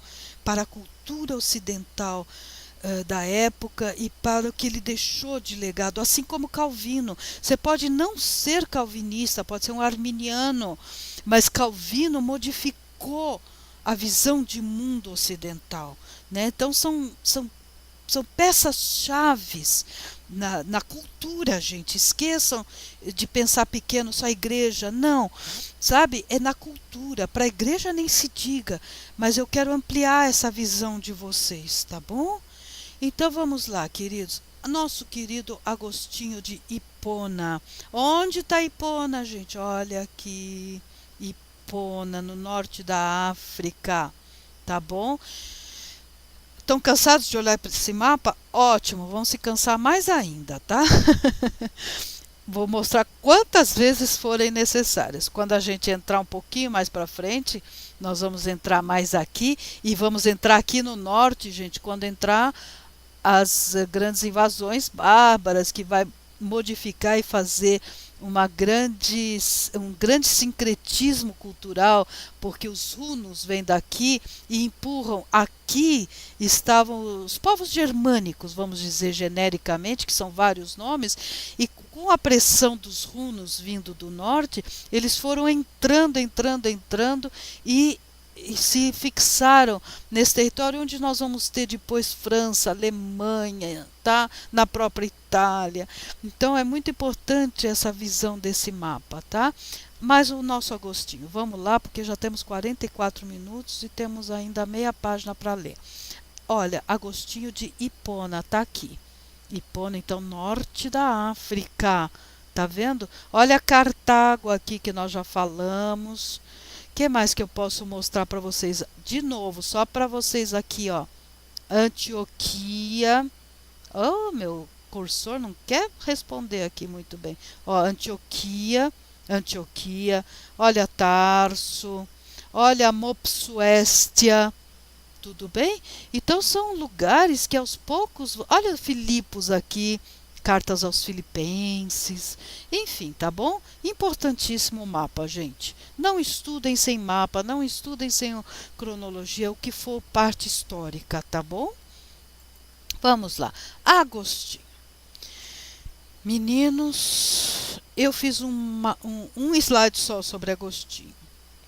da época e para o que ele deixou de legado, assim como Calvino. Você pode não ser calvinista, pode ser um arminiano, mas Calvino modificou a visão de mundo ocidental, né? Então são peças-chaves na cultura, gente. Esqueçam de pensar pequeno, só a igreja. Não, sabe? É na cultura. Para a igreja nem se diga, mas eu quero ampliar essa visão de vocês, tá bom? Então vamos lá, queridos. Nosso querido Agostinho de Hipona. Onde está Hipona, gente? Olha aqui. Hipona, no norte da África, tá bom? Estão cansados de olhar para esse mapa? Ótimo, vão se cansar mais ainda, tá? Vou mostrar quantas vezes forem necessárias. Quando a gente entrar um pouquinho mais para frente, nós vamos entrar mais aqui e vamos entrar aqui no norte, gente. Quando entrar as grandes invasões bárbaras, que vai modificar e fazer um grande sincretismo cultural, porque os hunos vêm daqui e empurram. Aqui estavam os povos germânicos, vamos dizer genericamente, que são vários nomes, e com a pressão dos hunos vindo do norte, eles foram entrando e se fixaram nesse território, onde nós vamos ter depois França, Alemanha, tá? Na própria Itália. Então é muito importante essa visão desse mapa, tá? Mas o nosso Agostinho, vamos lá, porque já temos 44 minutos e temos ainda meia página para ler. Olha, Agostinho de Hipona, tá aqui. Hipona, então, norte da África, tá vendo? Olha Cartago aqui, que nós já falamos. Que mais que eu posso mostrar para vocês? De novo, só para vocês aqui, ó. Antioquia. Oh, meu cursor não quer responder aqui muito bem. Ó, Antioquia. Olha Tarso. Olha Mopsuestia. Tudo bem? Então são lugares que aos poucos. Olha Filipos aqui. Cartas aos Filipenses, enfim, tá bom? Importantíssimo o mapa, gente. Não estudem sem mapa, não estudem sem cronologia, o que for parte histórica, tá bom? Vamos lá. Agostinho. Meninos, eu fiz um slide só sobre Agostinho,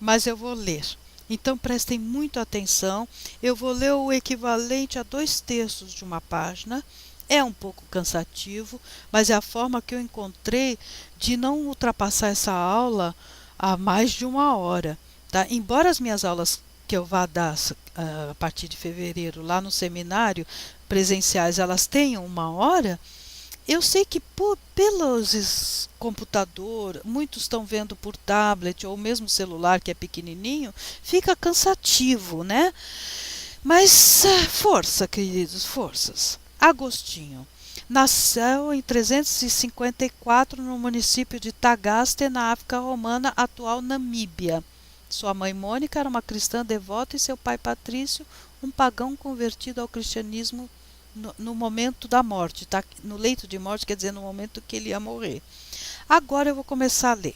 mas eu vou ler. Então prestem muito atenção. Eu vou ler o equivalente a 2/3 de uma página. É um pouco cansativo, mas é a forma que eu encontrei de não ultrapassar essa aula a mais de 1 hora. Tá? Embora as minhas aulas que eu vá dar a partir de fevereiro lá no seminário presenciais, elas tenham 1 hora, eu sei que pelos computador, muitos estão vendo por tablet ou mesmo celular que é pequenininho, fica cansativo, né? Mas força, queridos, forças. Agostinho nasceu em 354 no município de Tagaste, na África Romana, atual Namíbia. Sua mãe Mônica era uma cristã devota e seu pai Patrício, um pagão convertido ao cristianismo no momento da morte, tá? No leito de morte, quer dizer, no momento que ele ia morrer. Agora eu vou começar a ler.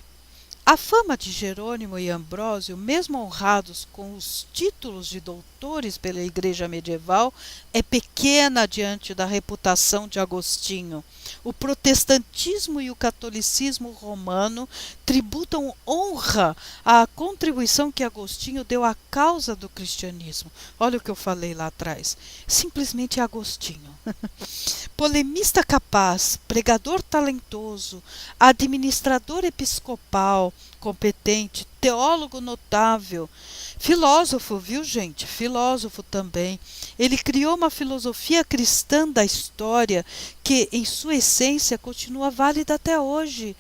A fama de Jerônimo e Ambrósio, mesmo honrados com os títulos de doutores pela Igreja medieval, é pequena diante da reputação de Agostinho. O protestantismo e o catolicismo romano tributam honra à contribuição que Agostinho deu à causa do cristianismo. Olha o que eu falei lá atrás. Simplesmente Agostinho. Polemista capaz, pregador talentoso, administrador episcopal competente, teólogo notável, filósofo, viu gente? Filósofo também. Ele criou uma filosofia cristã da história que, em sua essência, continua válida até hoje.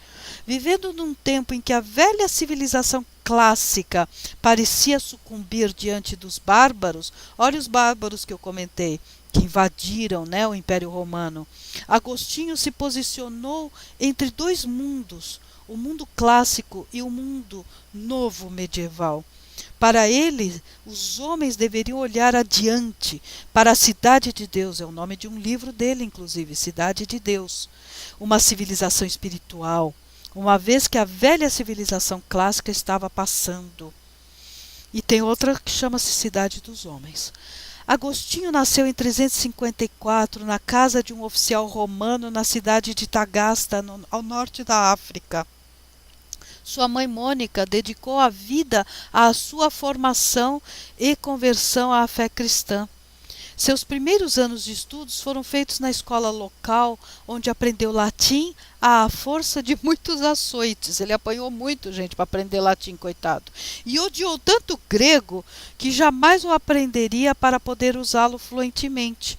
Vivendo num tempo em que a velha civilização clássica parecia sucumbir diante dos bárbaros, olha os bárbaros que eu comentei, que invadiram, né, o Império Romano. Agostinho se posicionou entre dois mundos, o mundo clássico e o mundo novo medieval. Para ele, os homens deveriam olhar adiante para a Cidade de Deus, é o nome de um livro dele, inclusive, Cidade de Deus, uma civilização espiritual, uma vez que a velha civilização clássica estava passando. E tem outra que chama-se Cidade dos Homens. Agostinho nasceu em 354 na casa de um oficial romano na cidade de Tagasta, ao norte da África. Sua mãe Mônica dedicou a vida à sua formação e conversão à fé cristã. Seus primeiros anos de estudos foram feitos na escola local, onde aprendeu latim à força de muitos açoites. Ele apanhou muito, gente, para aprender latim, coitado. E odiou tanto grego que jamais o aprenderia para poder usá-lo fluentemente.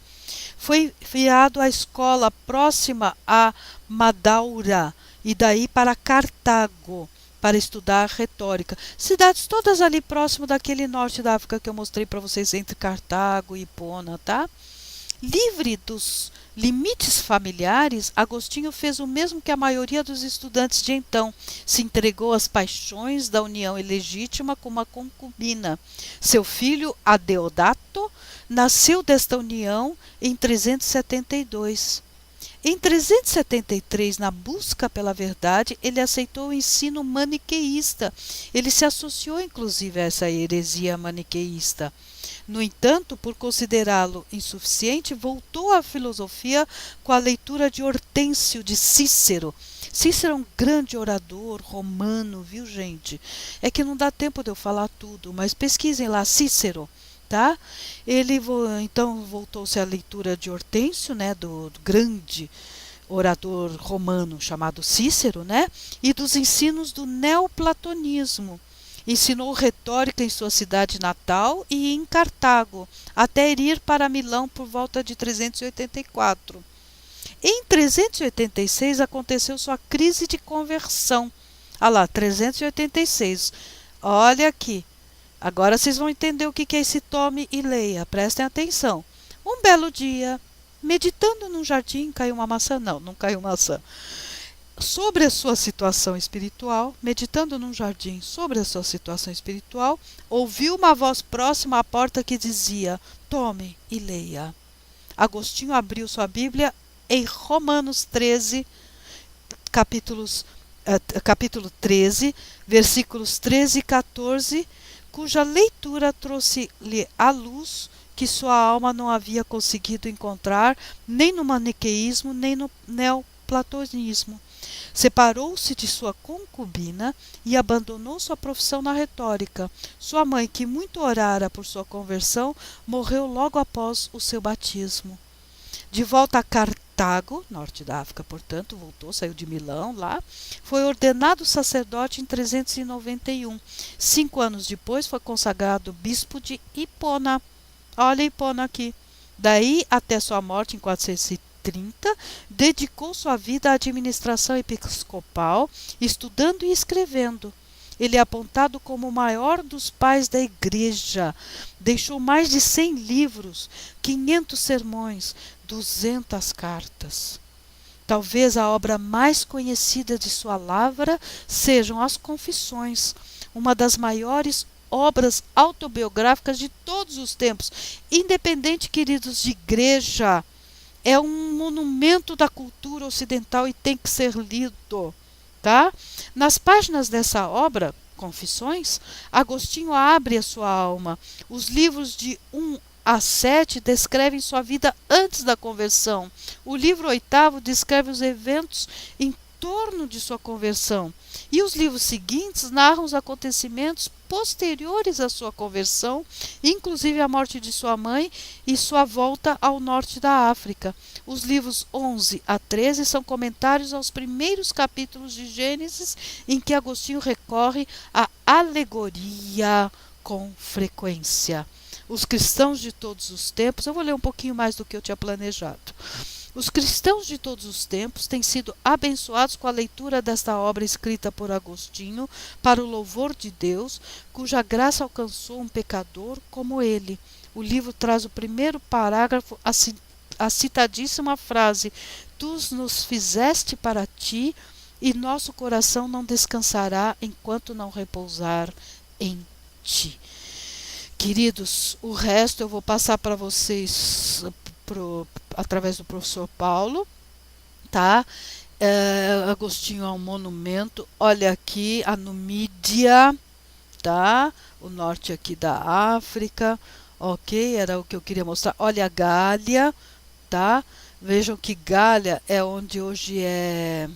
Foi enviado à escola próxima a Madaura e daí para Cartago, para estudar retórica. Cidades todas ali próximo daquele norte da África que eu mostrei para vocês, entre Cartago e Hipona, tá? Livre dos limites familiares, Agostinho fez o mesmo que a maioria dos estudantes de então. Se entregou às paixões da união ilegítima com uma concubina. Seu filho Adeodato nasceu desta união em 372. Em 373, na busca pela verdade, ele aceitou o ensino maniqueísta. Ele se associou inclusive a essa heresia maniqueísta. No entanto, por considerá-lo insuficiente, voltou à filosofia com a leitura de Hortêncio de Cícero. Cícero é um grande orador romano, viu, gente? É que não dá tempo de eu falar tudo, mas pesquisem lá, Cícero. Tá? Ele então voltou-se à leitura de Hortêncio, né, do grande orador romano chamado Cícero, né, e dos ensinos do neoplatonismo. Ensinou retórica em sua cidade natal e em Cartago, até ir para Milão por volta de 384. Em 386 aconteceu sua crise de conversão. Olha lá, 386. Olha aqui. Agora vocês vão entender o que é esse tome e leia. Prestem atenção. Um belo dia, meditando num jardim, caiu uma maçã. Não, não caiu maçã. Sobre a sua situação espiritual, meditando num jardim sobre a sua situação espiritual, ouviu uma voz próxima à porta que dizia: tome e leia. Agostinho abriu sua Bíblia em Romanos 13, capítulo 13, versículos 13 e 14, cuja leitura trouxe-lhe à luz que sua alma não havia conseguido encontrar nem no maniqueísmo nem no neoplatonismo. Separou-se de sua concubina e abandonou sua profissão na retórica. Sua mãe, que muito orara por sua conversão, morreu logo após o seu batismo. De volta a Cartago, norte da África, portanto, voltou, saiu de Milão lá, foi ordenado sacerdote em 391. 5 anos depois foi consagrado bispo de Hipona. Olha Hipona aqui. Daí até sua morte em 430, dedicou sua vida à administração episcopal, estudando e escrevendo. Ele é apontado como o maior dos pais da Igreja. Deixou mais de 100 livros, 500 sermões, 200 cartas. Talvez a obra mais conhecida de sua lavra sejam as Confissões, uma das maiores obras autobiográficas de todos os tempos. Independente, queridos, de igreja, é um monumento da cultura ocidental e tem que ser lido. Tá? Nas páginas dessa obra, Confissões, Agostinho abre a sua alma. Os livros de 1 a 7 descrevem sua vida antes da conversão. O livro 8º descreve os eventos em torno de sua conversão. E os livros seguintes narram os acontecimentos posteriores à sua conversão, inclusive a morte de sua mãe e sua volta ao norte da África. Os livros 11 a 13 são comentários aos primeiros capítulos de Gênesis, em que Agostinho recorre à alegoria com frequência. Os cristãos de todos os tempos, eu vou ler um pouquinho mais do que eu tinha planejado. Os cristãos de todos os tempos têm sido abençoados com a leitura desta obra escrita por Agostinho para o louvor de Deus, cuja graça alcançou um pecador como ele. O livro traz o primeiro parágrafo, a citadíssima frase: Tu nos fizeste para ti, e nosso coração não descansará enquanto não repousar em ti. Queridos, o resto eu vou passar para vocês através do professor Paulo, tá? Agostinho é um monumento. Olha aqui a Numídia, tá? O norte aqui da África, ok? Era o que eu queria mostrar. Olha a Gália, tá? Vejam que Gália é onde hoje é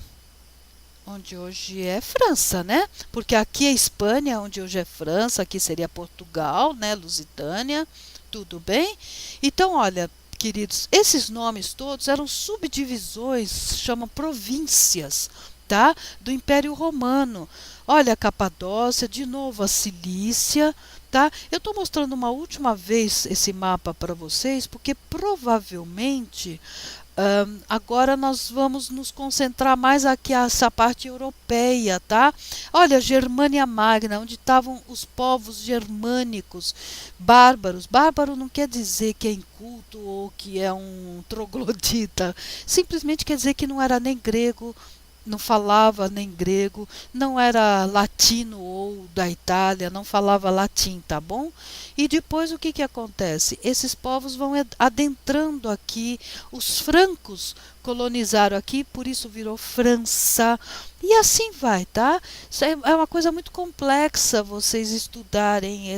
França, né? Porque aqui é Espanha, onde hoje é França, aqui seria Portugal, né? Lusitânia, tudo bem? Então, olha, queridos, esses nomes todos eram subdivisões, chamam províncias, tá? Do Império Romano. Olha a Capadócia, de novo a Cilícia, tá? Eu estou mostrando uma última vez esse mapa para vocês, porque provavelmente agora nós vamos nos concentrar mais aqui essa parte europeia, tá? Olha, Germânia Magna, onde estavam os povos germânicos, bárbaros. Bárbaro não quer dizer que é inculto ou que é um troglodita. Simplesmente quer dizer que não era nem grego, não falava nem grego, não era latino ou da Itália, não falava latim, tá bom? E depois o que que acontece? Esses povos vão adentrando aqui, os francos colonizaram aqui, por isso virou França, e assim vai, tá? Isso é uma coisa muito complexa vocês estudarem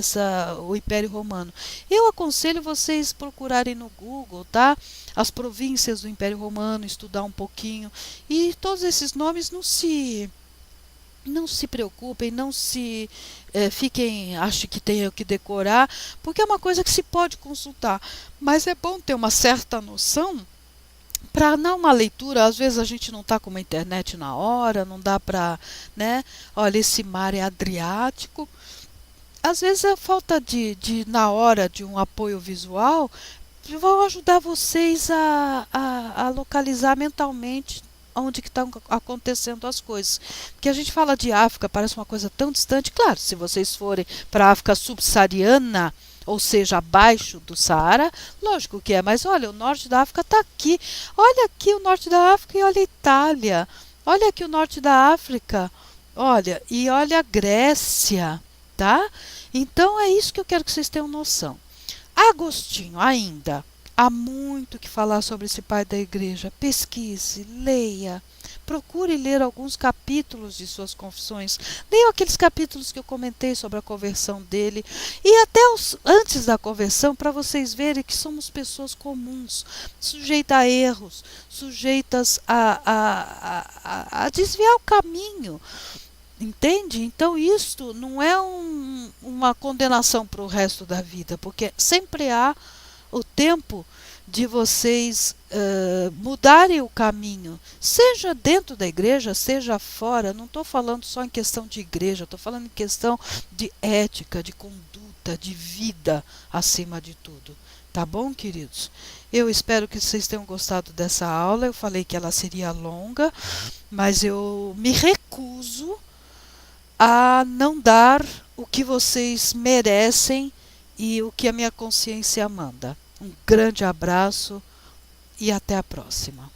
o Império Romano. Eu aconselho vocês procurarem no Google, tá? As províncias do Império Romano, estudar um pouquinho, e todos esses nomes não se preocupem, não se fiquem, acho que tenham que decorar, porque é uma coisa que se pode consultar, mas é bom ter uma certa noção para dar uma leitura. Às vezes a gente não está com uma internet na hora, não dá para, né? Olha, esse mar é Adriático. Às vezes a falta na hora de um apoio visual vão ajudar vocês a localizar mentalmente onde que estão acontecendo as coisas. Porque a gente fala de África, parece uma coisa tão distante. Claro, se vocês forem para a África subsaariana, ou seja, abaixo do Saara, lógico que é, mas olha, o norte da África está aqui. Olha aqui o norte da África e olha a Itália. Olha aqui o norte da África. Olha, e olha a Grécia, tá? Então é isso que eu quero que vocês tenham noção. Agostinho, ainda. Há muito que falar sobre esse pai da igreja. Pesquise, leia, procure ler alguns capítulos de suas confissões. Leiam aqueles capítulos que eu comentei sobre a conversão dele. E até antes da conversão, para vocês verem que somos pessoas comuns, sujeitas a erros, sujeitas a desviar o caminho. Entende? Então isto não é uma condenação para o resto da vida, porque sempre há o tempo de vocês mudarem o caminho, seja dentro da igreja, seja fora. Não estou falando só em questão de igreja, estou falando em questão de ética, de conduta, de vida acima de tudo. Tá bom, queridos? Eu espero que vocês tenham gostado dessa aula. Eu falei que ela seria longa, mas eu me recuso a não dar o que vocês merecem e o que a minha consciência manda. Um grande abraço e até a próxima.